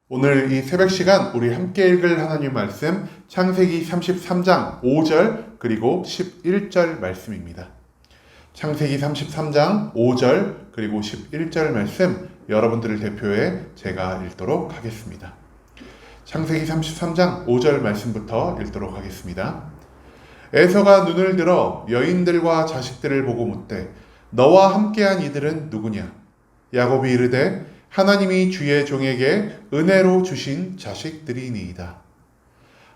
오늘 이 새벽 시간 우리 함께 읽을 하나님 말씀 창세기 33장 5절 그리고 11절 말씀입니다. 창세기 33장 5절 그리고 11절 말씀 여러분들을 대표해 제가 읽도록 하겠습니다. 창세기 33장 5절 말씀부터 읽도록 하겠습니다. 에서가 눈을 들어 여인들과 자식들을 보고 묻되 너와 함께한 이들은 누구냐? 야곱이 이르되 하나님이 주의 종에게 은혜로 주신 자식들이니이다.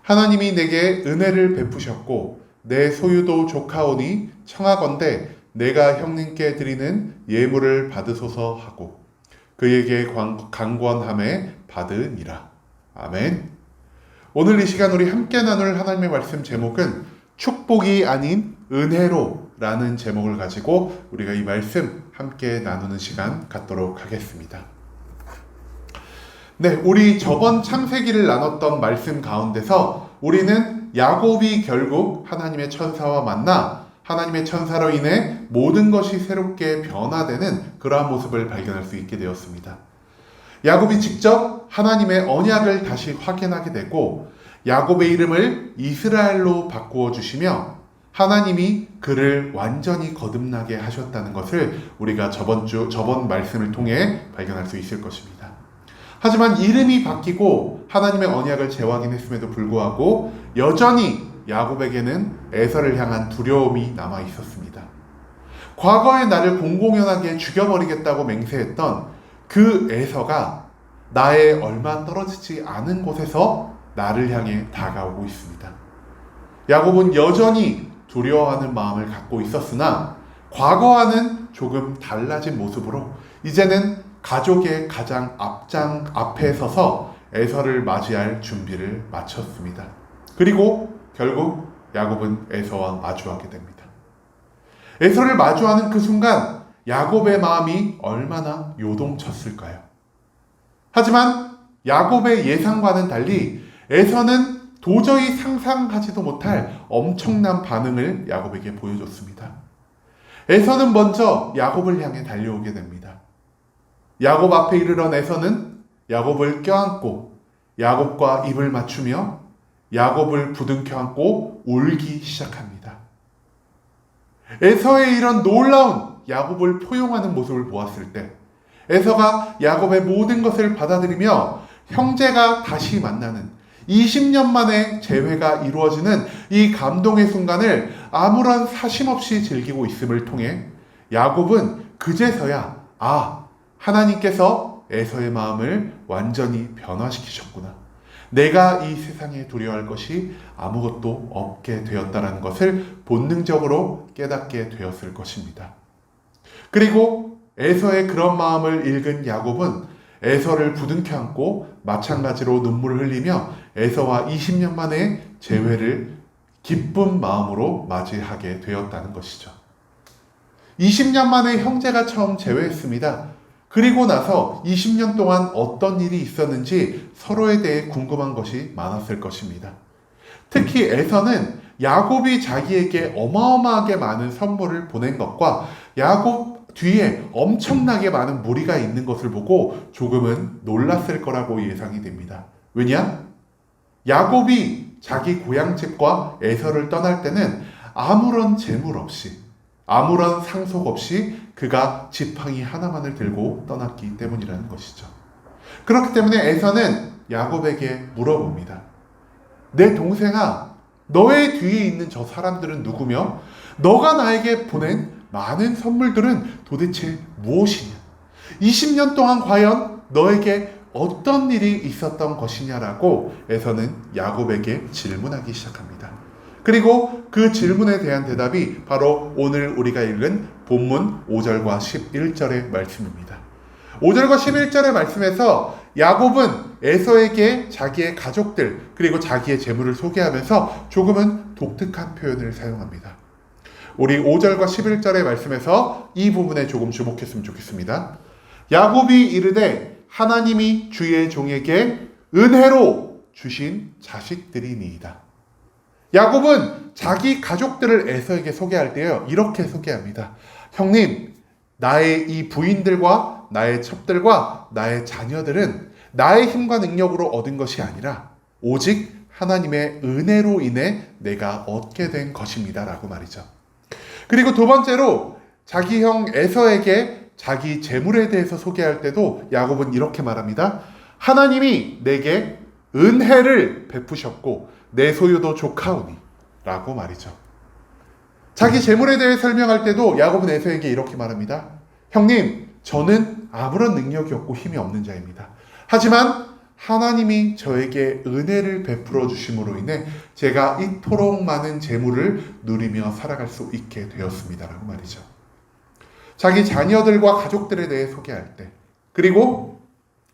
하나님이 내게 은혜를 베푸셨고 내 소유도 조카오니 청하건대 내가 형님께 드리는 예물을 받으소서 하고 그에게 강권함에 받으니라. 아멘. 오늘 이 시간 우리 함께 나눌 하나님의 말씀 제목은 축복이 아닌 은혜로 라는 제목을 가지고 우리가 이 말씀 함께 나누는 시간 갖도록 하겠습니다. 네, 우리 저번 창세기를 나눴던 말씀 가운데서 우리는 야곱이 결국 하나님의 천사와 만나 하나님의 천사로 인해 모든 것이 새롭게 변화되는 그러한 모습을 발견할 수 있게 되었습니다. 야곱이 직접 하나님의 언약을 다시 확인하게 되고 야곱의 이름을 이스라엘로 바꾸어 주시며 하나님이 그를 완전히 거듭나게 하셨다는 것을 우리가 저번 말씀을 통해 발견할 수 있을 것입니다. 하지만 이름이 바뀌고 하나님의 언약을 재확인했음에도 불구하고 여전히 야곱에게는 에서를 향한 두려움이 남아 있었습니다. 과거의 나를 공공연하게 죽여버리겠다고 맹세했던 그 에서가 나의 얼마 떨어지지 않은 곳에서 나를 향해 다가오고 있습니다. 야곱은 여전히 두려워하는 마음을 갖고 있었으나 과거와는 조금 달라진 모습으로 이제는 가족의 가장 앞에 서서 에서를 맞이할 준비를 마쳤습니다. 그리고 결국 야곱은 에서와 마주하게 됩니다. 에서를 마주하는 그 순간 야곱의 마음이 얼마나 요동쳤을까요? 하지만 야곱의 예상과는 달리 에서는 도저히 상상하지도 못할 엄청난 반응을 야곱에게 보여줬습니다. 에서는 먼저 야곱을 향해 달려오게 됩니다. 야곱 앞에 이르러 에서는 야곱을 껴안고 야곱과 입을 맞추며 야곱을 부둥켜 안고 울기 시작합니다. 에서의 이런 놀라운 야곱을 포용하는 모습을 보았을 때 에서가 야곱의 모든 것을 받아들이며 형제가 다시 만나는 20년 만에 재회가 이루어지는 이 감동의 순간을 아무런 사심 없이 즐기고 있음을 통해 야곱은 그제서야 하나님께서 에서의 마음을 완전히 변화시키셨구나. 내가 이 세상에 두려워할 것이 아무것도 없게 되었다는 것을 본능적으로 깨닫게 되었을 것입니다. 그리고 에서의 그런 마음을 읽은 야곱은 에서를 부둥켜 안고 마찬가지로 눈물을 흘리며 에서와 20년 만에 재회를 기쁜 마음으로 맞이하게 되었다는 것이죠. 20년 만에 형제가 처음 재회했습니다. 그리고 나서 20년 동안 어떤 일이 있었는지 서로에 대해 궁금한 것이 많았을 것입니다. 특히 에서는 야곱이 자기에게 어마어마하게 많은 선물을 보낸 것과 야곱 뒤에 엄청나게 많은 무리가 있는 것을 보고 조금은 놀랐을 거라고 예상이 됩니다. 왜냐? 야곱이 자기 고향집과 에서를 떠날 때는 아무런 재물 없이 아무런 상속 없이 그가 지팡이 하나만을 들고 떠났기 때문이라는 것이죠. 그렇기 때문에 에서는 야곱에게 물어봅니다. 내 동생아, 너의 뒤에 있는 저 사람들은 누구며 너가 나에게 보낸 많은 선물들은 도대체 무엇이냐? 20년 동안 과연 너에게 어떤 일이 있었던 것이냐라고 에서는 야곱에게 질문하기 시작합니다. 그리고 그 질문에 대한 대답이 바로 오늘 우리가 읽은 본문 5절과 11절의 말씀입니다. 5절과 11절의 말씀에서 야곱은 에서에게 자기의 가족들 그리고 자기의 재물을 소개하면서 조금은 독특한 표현을 사용합니다. 우리 5절과 11절의 말씀에서 이 부분에 조금 주목했으면 좋겠습니다. 야곱이 이르되 하나님이 주의 종에게 은혜로 주신 자식들이니이다. 야곱은 자기 가족들을 에서에게 소개할 때요, 이렇게 소개합니다. 형님, 나의 이 부인들과 나의 첩들과 나의 자녀들은 나의 힘과 능력으로 얻은 것이 아니라 오직 하나님의 은혜로 인해 내가 얻게 된 것입니다 라고 말이죠. 그리고 두 번째로 자기 형 에서에게 자기 재물에 대해서 소개할 때도 야곱은 이렇게 말합니다. 하나님이 내게 은혜를 베푸셨고 내 소유도 족하오니 라고 말이죠. 자기 재물에 대해 설명할 때도 야곱은 에서에게 이렇게 말합니다. 형님, 저는 아무런 능력이 없고 힘이 없는 자입니다. 하지만 하나님이 저에게 은혜를 베풀어 주심으로 인해 제가 이토록 많은 재물을 누리며 살아갈 수 있게 되었습니다 라고 말이죠. 자기 자녀들과 가족들에 대해 소개할 때, 그리고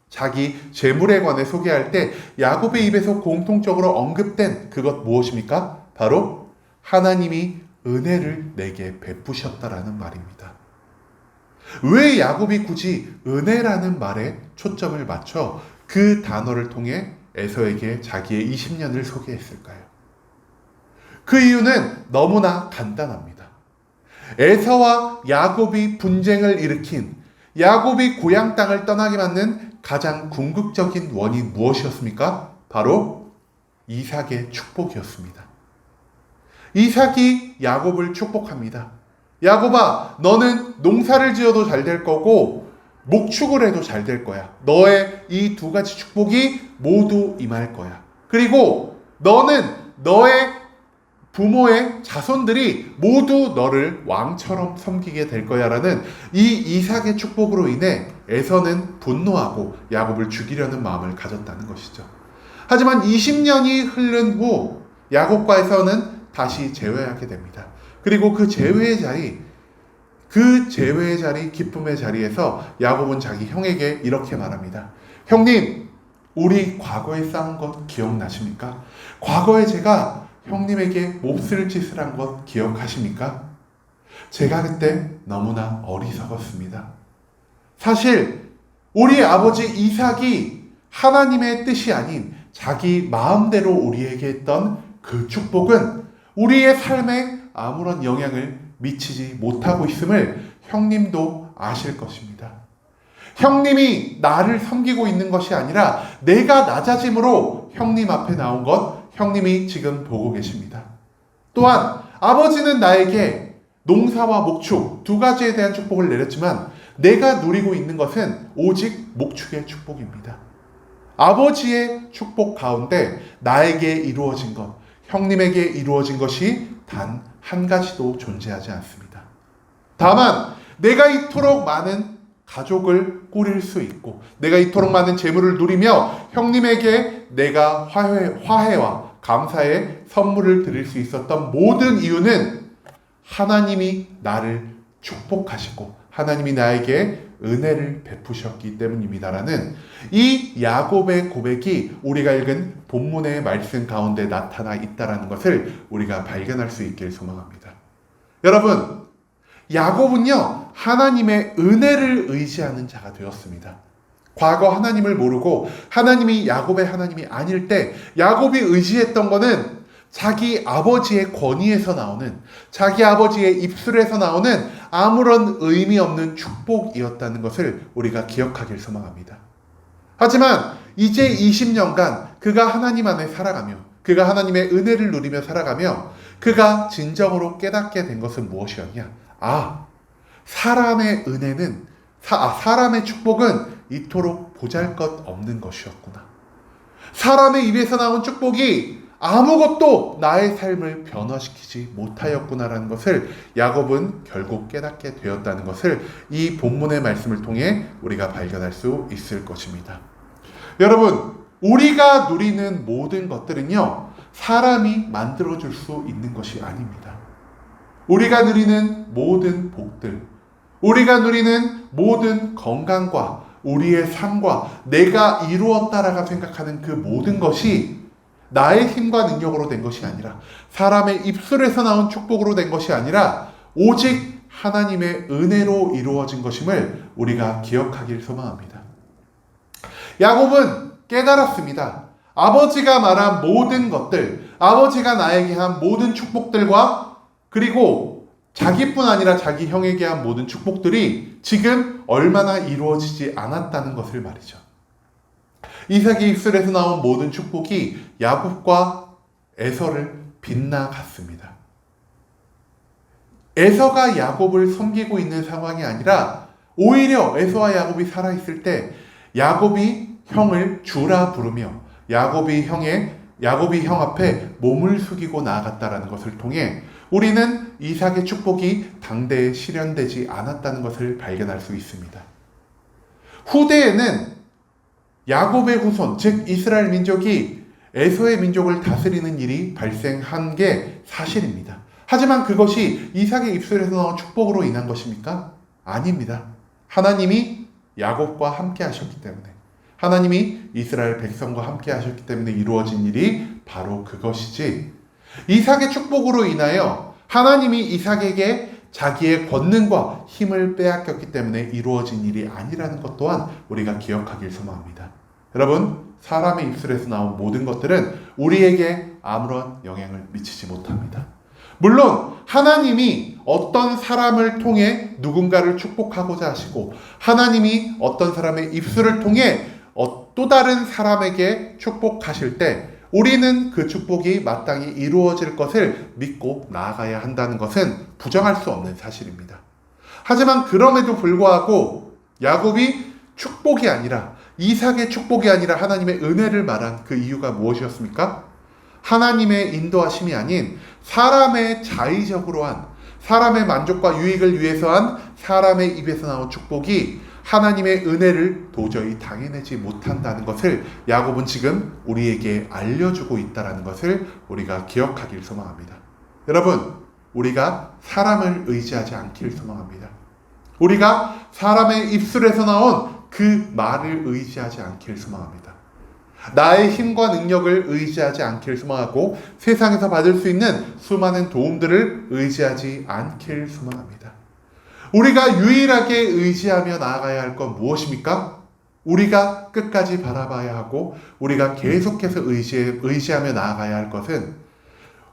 자기 재물에 관해 소개할 때 야곱의 입에서 공통적으로 언급된 그것 무엇입니까? 바로 하나님이 은혜를 내게 베푸셨다라는 말입니다. 왜 야곱이 굳이 은혜라는 말에 초점을 맞춰 그 단어를 통해 에서에게 자기의 20년을 소개했을까요? 그 이유는 너무나 간단합니다. 에서와 야곱이 분쟁을 일으킨, 야곱이 고향 땅을 떠나게 만든 가장 궁극적인 원인 무엇이었습니까? 바로 이삭의 축복이었습니다. 이삭이 야곱을 축복합니다. 야곱아, 너는 농사를 지어도 잘 될 거고 목축을 해도 잘 될 거야. 너의 이 두 가지 축복이 모두 임할 거야. 그리고 너는 너의 부모의 자손들이 모두 너를 왕처럼 섬기게 될 거야 라는 이 이삭의 축복으로 인해 에서는 분노하고 야곱을 죽이려는 마음을 가졌다는 것이죠. 하지만 20년이 흐른 후 야곱과 에서는 다시 재회하게 됩니다. 그리고 그 재회의 자리, 기쁨의 자리에서 야곱은 자기 형에게 이렇게 말합니다. 형님, 우리 과거에 싸운 것 기억나십니까? 과거에 제가 형님에게 몹쓸 짓을 한 것 기억하십니까? 제가 그때 너무나 어리석었습니다. 사실 우리 아버지 이삭이 하나님의 뜻이 아닌 자기 마음대로 우리에게 했던 그 축복은 우리의 삶에 아무런 영향을 미치지 못하고 있음을 형님도 아실 것입니다. 형님이 나를 섬기고 있는 것이 아니라 내가 낮아짐으로 형님 앞에 나온 것 형님이 지금 보고 계십니다. 또한 아버지는 나에게 농사와 목축 두 가지에 대한 축복을 내렸지만 내가 누리고 있는 것은 오직 목축의 축복입니다. 아버지의 축복 가운데 나에게 이루어진 것, 형님에게 이루어진 것이 단 한 가지도 존재하지 않습니다. 다만 내가 이토록 많은 가족을 꾸릴 수 있고 내가 이토록 많은 재물을 누리며 형님에게 내가 화해와 감사의 선물을 드릴 수 있었던 모든 이유는 하나님이 나를 축복하시고 하나님이 나에게 은혜를 베푸셨기 때문입니다라는 이 야곱의 고백이 우리가 읽은 본문의 말씀 가운데 나타나 있다는 것을 우리가 발견할 수 있길 소망합니다. 여러분, 야곱은요 하나님의 은혜를 의지하는 자가 되었습니다. 과거 하나님을 모르고 하나님이 야곱의 하나님이 아닐 때 야곱이 의지했던 것은 자기 아버지의 권위에서 나오는, 자기 아버지의 입술에서 나오는 아무런 의미 없는 축복이었다는 것을 우리가 기억하길 소망합니다. 하지만 이제 20년간 그가 하나님 안에 살아가며 그가 하나님의 은혜를 누리며 살아가며 그가 진정으로 깨닫게 된 것은 무엇이었냐? 사람의 은혜는 사람의 축복은 이토록 보잘것없는 것이었구나. 사람의 입에서 나온 축복이 아무것도 나의 삶을 변화시키지 못하였구나라는 것을 야곱은 결국 깨닫게 되었다는 것을 이 본문의 말씀을 통해 우리가 발견할 수 있을 것입니다. 여러분, 우리가 누리는 모든 것들은요 사람이 만들어줄 수 있는 것이 아닙니다. 우리가 누리는 모든 복들, 우리가 누리는 모든 건강과 우리의 삶과 내가 이루었다라고 생각하는 그 모든 것이 나의 힘과 능력으로 된 것이 아니라 사람의 입술에서 나온 축복으로 된 것이 아니라 오직 하나님의 은혜로 이루어진 것임을 우리가 기억하길 소망합니다. 야곱은 깨달았습니다. 아버지가 말한 모든 것들, 아버지가 나에게 한 모든 축복들과 그리고 자기뿐 아니라 자기 형에게 한 모든 축복들이 지금 얼마나 이루어지지 않았다는 것을 말이죠. 이삭의 입술에서 나온 모든 축복이 야곱과 에서를 빗나갔습니다. 에서가 야곱을 섬기고 있는 상황이 아니라 오히려 에서와 야곱이 살아있을 때 야곱이 형을 주라 부르며 야곱이 형 앞에 몸을 숙이고 나아갔다라는 것을 통해 우리는 이삭의 축복이 당대에 실현되지 않았다는 것을 발견할 수 있습니다. 후대에는 야곱의 후손, 즉 이스라엘 민족이 에서의 민족을 다스리는 일이 발생한 게 사실입니다. 하지만 그것이 이삭의 입술에서 나온 축복으로 인한 것입니까? 아닙니다. 하나님이 야곱과 함께 하셨기 때문에, 하나님이 이스라엘 백성과 함께 하셨기 때문에 이루어진 일이 바로 그것이지, 이삭의 축복으로 인하여 하나님이 이삭에게 자기의 권능과 힘을 빼앗겼기 때문에 이루어진 일이 아니라는 것 또한 우리가 기억하길 소망합니다. 여러분, 사람의 입술에서 나온 모든 것들은 우리에게 아무런 영향을 미치지 못합니다. 물론 하나님이 어떤 사람을 통해 누군가를 축복하고자 하시고, 하나님이 어떤 사람의 입술을 통해 또 다른 사람에게 축복하실 때 우리는 그 축복이 마땅히 이루어질 것을 믿고 나아가야 한다는 것은 부정할 수 없는 사실입니다. 하지만 그럼에도 불구하고 야곱이 축복이 아니라, 이삭의 축복이 아니라 하나님의 은혜를 말한 그 이유가 무엇이었습니까? 하나님의 인도하심이 아닌 사람의 자의적으로 한, 사람의 만족과 유익을 위해서 한 사람의 입에서 나온 축복이 하나님의 은혜를 도저히 당해내지 못한다는 것을 야곱은 지금 우리에게 알려주고 있다는 것을 우리가 기억하길 소망합니다. 여러분, 우리가 사람을 의지하지 않길 소망합니다. 우리가 사람의 입술에서 나온 그 말을 의지하지 않길 소망합니다. 나의 힘과 능력을 의지하지 않길 소망하고 세상에서 받을 수 있는 수많은 도움들을 의지하지 않길 소망합니다. 우리가 유일하게 의지하며 나아가야 할 건 무엇입니까? 우리가 끝까지 바라봐야 하고 우리가 계속해서 의지하며 나아가야 할 것은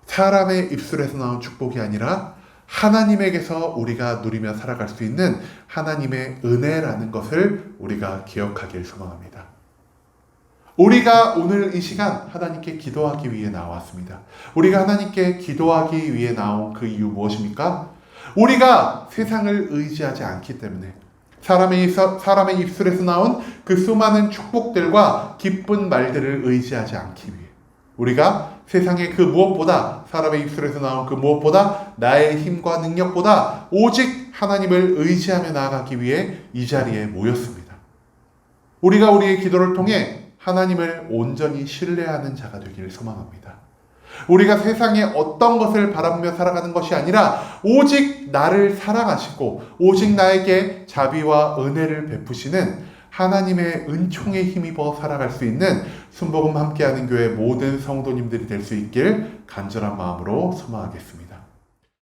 사람의 입술에서 나온 축복이 아니라 하나님에게서 우리가 누리며 살아갈 수 있는 하나님의 은혜라는 것을 우리가 기억하길 소망합니다. 우리가 오늘 이 시간 하나님께 기도하기 위해 나왔습니다. 우리가 하나님께 기도하기 위해 나온 그 이유 무엇입니까? 우리가 세상을 의지하지 않기 때문에, 사람의 입술에서 나온 그 수많은 축복들과 기쁜 말들을 의지하지 않기 위해, 우리가 세상의 그 무엇보다, 사람의 입술에서 나온 그 무엇보다, 나의 힘과 능력보다 오직 하나님을 의지하며 나아가기 위해 이 자리에 모였습니다. 우리가 우리의 기도를 통해 하나님을 온전히 신뢰하는 자가 되기를 소망합니다. 우리가 세상에 어떤 것을 바라보며 살아가는 것이 아니라 오직 나를 사랑하시고 오직 나에게 자비와 은혜를 베푸시는 하나님의 은총에 힘입어 살아갈 수 있는 순복음 함께하는 교회 모든 성도님들이 될 수 있길 간절한 마음으로 소망하겠습니다.